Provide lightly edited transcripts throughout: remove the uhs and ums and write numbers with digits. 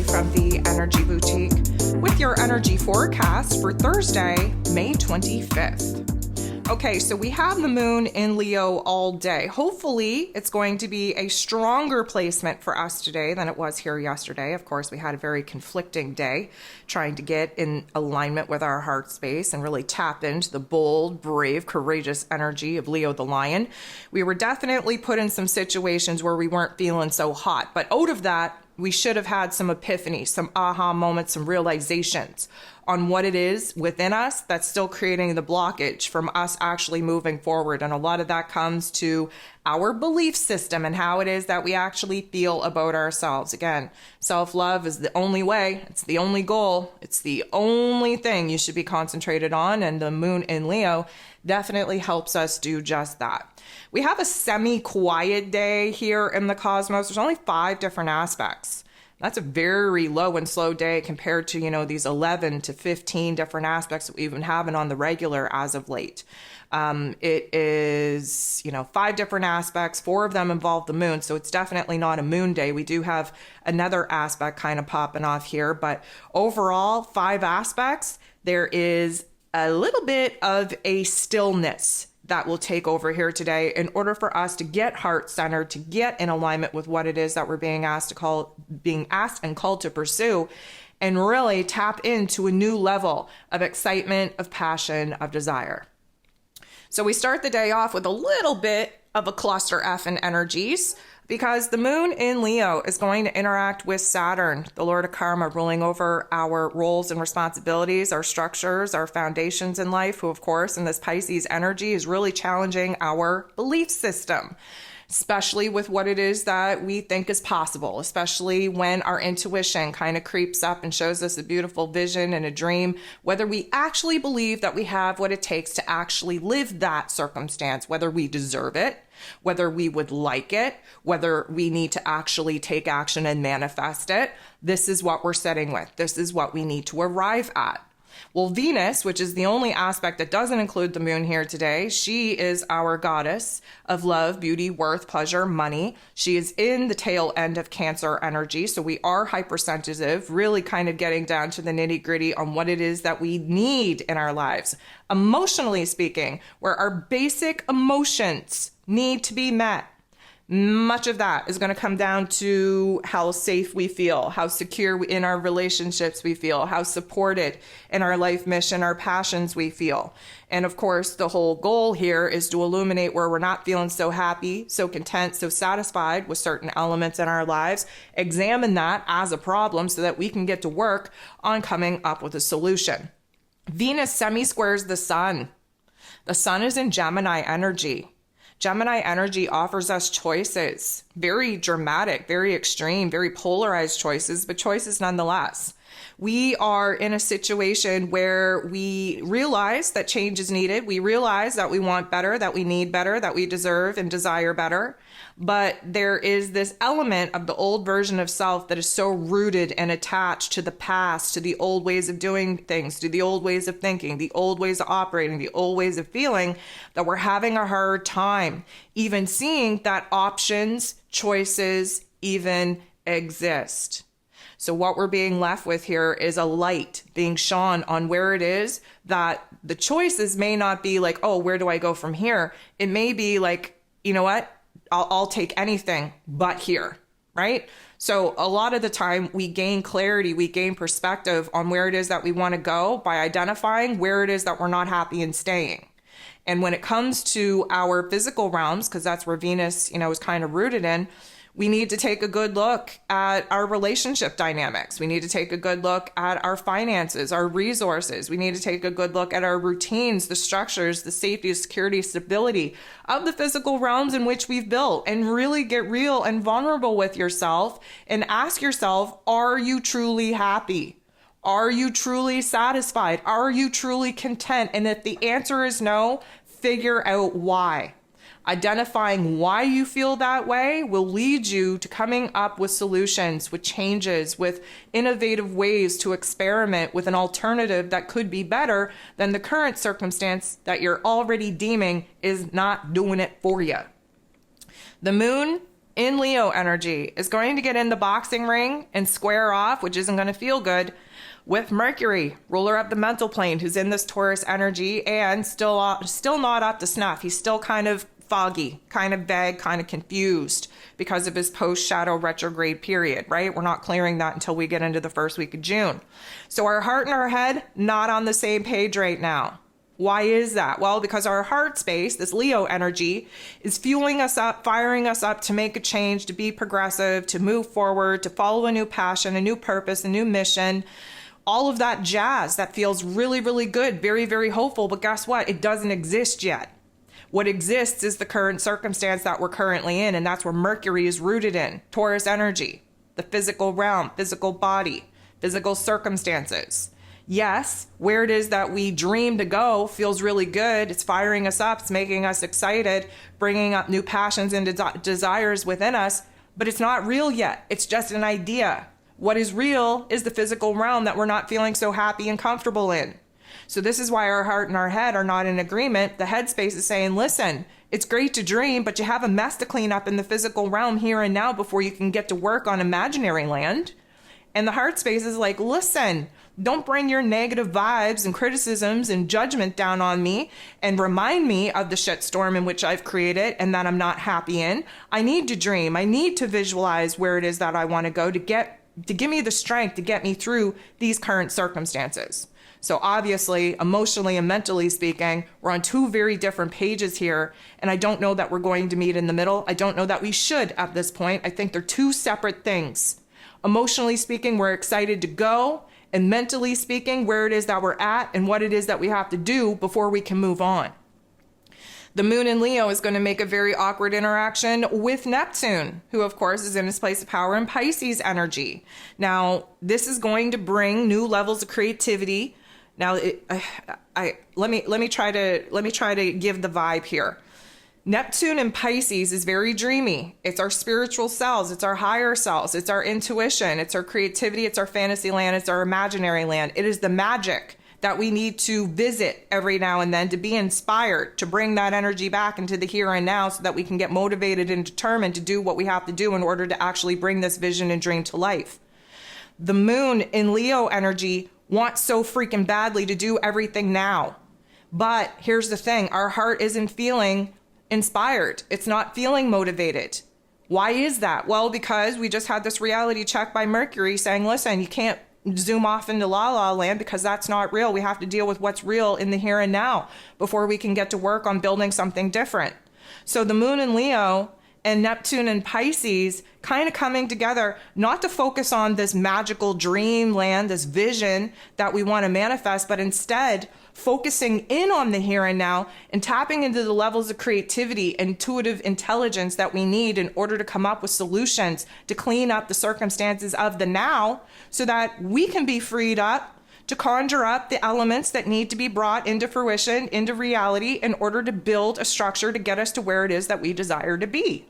from the Energy Boutique with your energy forecast for Thursday, May 25th. Okay, so we have the moon in Leo all day. Hopefully, it's going to be a stronger placement for us today than it was here yesterday. Of course, we had a very conflicting day trying to get in alignment with our heart space and really tap into the bold, brave, courageous energy of Leo the Lion. We were definitely put in some situations where we weren't feeling so hot, but out of that, we should have had some epiphany, some aha moments, some realizations on what it is within us that's still creating the blockage from us actually moving forward. And a lot of that comes to our belief system and how it is that we actually feel about ourselves. Again, self-love is the only way. It's the only goal. It's the only thing you should be concentrated on. And the moon in Leo definitely helps us do just that. We have a semi-quiet day here in the cosmos. There's only 5 different aspects. That's a very low and slow day compared to, these 11 to 15 different aspects that we've been having on the regular as of late. It is, 5 different aspects. 4 of them involve the moon, so it's definitely not a moon day. We do have another aspect kind of popping off here, but overall, 5 aspects. There is a little bit of a stillness that will take over here today in order for us to get heart-centered, to get in alignment with what it is that we're being asked and called to pursue, and really tap into a new level of excitement, of passion, of desire. So we start the day off with a little bit of a cluster F in energies, because the moon in Leo is going to interact with Saturn, the Lord of Karma, ruling over our roles and responsibilities, our structures, our foundations in life, who, of course, in this Pisces energy is really challenging our belief system, especially with what it is that we think is possible, especially when our intuition kind of creeps up and shows us a beautiful vision and a dream, whether we actually believe that we have what it takes to actually live that circumstance, whether we deserve it, whether we would like it, whether we need to actually take action and manifest it. This is what we're sitting with. This is what we need to arrive at. Well, Venus, which is the only aspect that doesn't include the moon here today, she is our goddess of love, beauty, worth, pleasure, money. She is in the tail end of Cancer energy, so we are hypersensitive, really kind of getting down to the nitty-gritty on what it is that we need in our lives. Emotionally speaking, where our basic emotions need to be met. Much of that is going to come down to how safe we feel, how secure in our relationships we feel, how supported in our life mission, our passions we feel. And of course, the whole goal here is to illuminate where we're not feeling so happy, so content, so satisfied with certain elements in our lives, examine that as a problem so that we can get to work on coming up with a solution. Venus semi-squares the sun. The sun is in Gemini energy. Gemini energy offers us choices, very dramatic, very extreme, very polarized choices, but choices nonetheless. We are in a situation where we realize that change is needed. We realize that we want better, that we need better, that we deserve and desire better. But there is this element of the old version of self that is so rooted and attached to the past, to the old ways of doing things, to the old ways of thinking, the old ways of operating, the old ways of feeling, that we're having a hard time even seeing that options, choices even exist. So what we're being left with here is a light being shone on where it is that the choices may not be like, oh, where do I go from here? It may be like, you know what? I'll take anything but here, right? So a lot of the time we gain clarity, we gain perspective on where it is that we want to go by identifying where it is that we're not happy in staying. And when it comes to our physical realms, because that's where Venus, is kind of rooted in, we need to take a good look at our relationship dynamics. We need to take a good look at our finances, our resources. We need to take a good look at our routines, the structures, the safety, security, stability of the physical realms in which we've built, and really get real and vulnerable with yourself and ask yourself, are you truly happy? Are you truly satisfied? Are you truly content? And if the answer is no, figure out why. Identifying why you feel that way will lead you to coming up with solutions, with changes, with innovative ways to experiment with an alternative that could be better than the current circumstance that you're already deeming is not doing it for you. The moon in Leo energy is going to get in the boxing ring and square off, which isn't going to feel good, with Mercury, ruler of the mental plane, who's in this Taurus energy and still not up to snuff. He's still kind of foggy, kind of vague, kind of confused because of his post-shadow retrograde period, right? We're not clearing that until we get into the first week of June. So our heart and our head, not on the same page right now. Why is that? Well, because our heart space, this Leo energy, is fueling us up, firing us up to make a change, to be progressive, to move forward, to follow a new passion, a new purpose, a new mission, all of that jazz that feels really, really good, very, very hopeful. But guess what? It doesn't exist yet. What exists is the current circumstance that we're currently in, and that's where Mercury is rooted in. Taurus energy, the physical realm, physical body, physical circumstances. Yes, where it is that we dream to go feels really good. It's firing us up. It's making us excited, bringing up new passions and desires within us, but it's not real yet. It's just an idea. What is real is the physical realm that we're not feeling so happy and comfortable in. So this is why our heart and our head are not in agreement. The headspace is saying, listen, it's great to dream, but you have a mess to clean up in the physical realm here and now before you can get to work on imaginary land. And the heart space is like, listen, don't bring your negative vibes and criticisms and judgment down on me and remind me of the shitstorm in which I've created and that I'm not happy in. I need to dream. I need to visualize where it is that I want to go to give me the strength to get me through these current circumstances. So obviously, emotionally and mentally speaking, we're on two very different pages here, and I don't know that we're going to meet in the middle. I don't know that we should at this point. I think they're two separate things. Emotionally speaking, we're excited to go, and mentally speaking, where it is that we're at and what it is that we have to do before we can move on. The moon in Leo is going to make a very awkward interaction with Neptune, who of course is in his place of power in Pisces energy. Now, this is going to bring new levels of creativity. Now, let me try to give the vibe here. Neptune in Pisces is very dreamy. It's our spiritual selves. It's our higher selves. It's our intuition. It's our creativity. It's our fantasy land. It's our imaginary land. It is the magic that we need to visit every now and then to be inspired, to bring that energy back into the here and now so that we can get motivated and determined to do what we have to do in order to actually bring this vision and dream to life. The moon in Leo energy wants so freaking badly to do everything now. But here's the thing, our heart isn't feeling inspired. It's not feeling motivated. Why is that? Well, because we just had this reality check by Mercury saying, listen, you can't zoom off into la la land because that's not real. We have to deal with what's real in the here and now before we can get to work on building something different. So the moon in Leo and Neptune and Pisces kind of coming together, not to focus on this magical dreamland, this vision that we want to manifest, but instead focusing in on the here and now and tapping into the levels of creativity, intuitive intelligence that we need in order to come up with solutions to clean up the circumstances of the now so that we can be freed up to conjure up the elements that need to be brought into fruition, into reality, in order to build a structure to get us to where it is that we desire to be.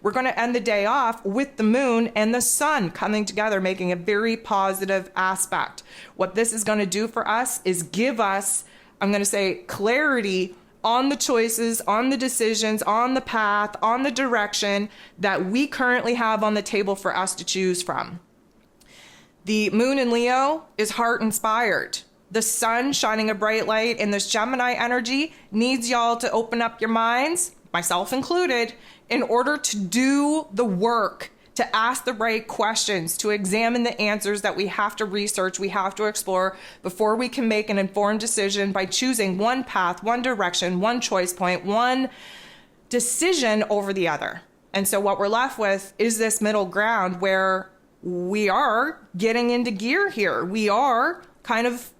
We're going to end the day off with the moon and the sun coming together, making a very positive aspect. What this is going to do for us is give us, I'm going to say, clarity on the choices, on the decisions, on the path, on the direction that we currently have on the table for us to choose from. The moon in Leo is heart inspired. The sun shining a bright light in this Gemini energy needs y'all to open up your minds, myself included, in order to do the work, to ask the right questions, to examine the answers that we have to research, we have to explore before we can make an informed decision by choosing one path, one direction, one choice point, one decision over the other. And so what we're left with is this middle ground where we are getting into gear here. We are kind of,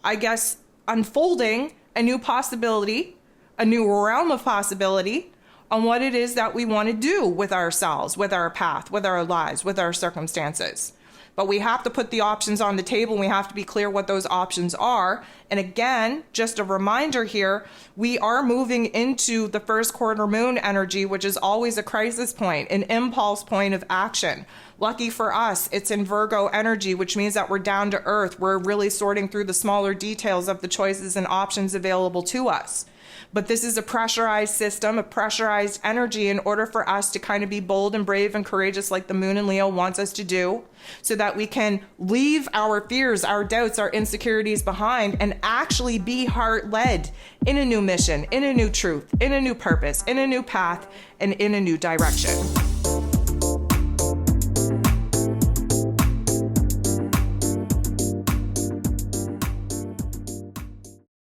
I guess, unfolding a new possibility, a new realm of possibility on what it is that we want to do with ourselves, with our path, with our lives, with our circumstances. But we have to put the options on the table. We have to be clear what those options are. And again, just a reminder here, we are moving into the first quarter moon energy, which is always a crisis point, an impulse point of action. Lucky for us, it's in Virgo energy, which means that we're down to earth. We're really sorting through the smaller details of the choices and options available to us. But this is a pressurized system, a pressurized energy in order for us to kind of be bold and brave and courageous like the moon in Leo wants us to do, so that we can leave our fears, our doubts, our insecurities behind and actually be heart-led in a new mission, in a new truth, in a new purpose, in a new path, and in a new direction.